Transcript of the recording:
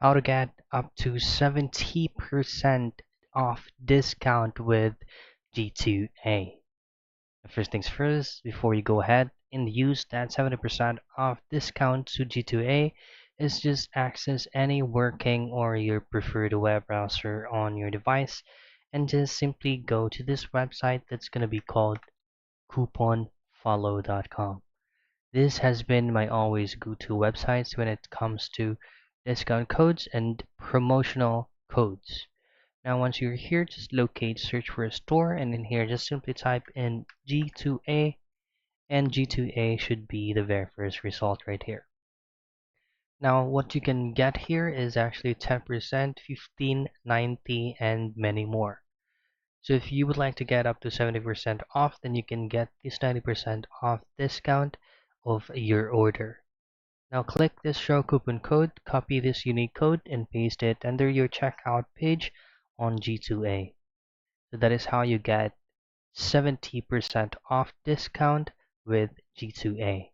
How to get up to 70% off discount with G2A. First things first, before you go ahead and use that 70% off discount to G2A, is just access any working or your preferred web browser on your device and just simply go to this website that's going to be called couponfollow.com. This has been my always go-to websites when it comes to discount codes and promotional codes. Now once you're here, just locate search for a store, and in here just simply type in G2A, and G2A should be the very first result right here. Now what you can get here is actually 10%, 15, 90, and many more. So if you would like to get up to 70% off, then you can get this 90% off discount of your order. Now click this show coupon code, copy this unique code, and paste it under your checkout page on G2A. So that is how you get 70% off discount with G2A.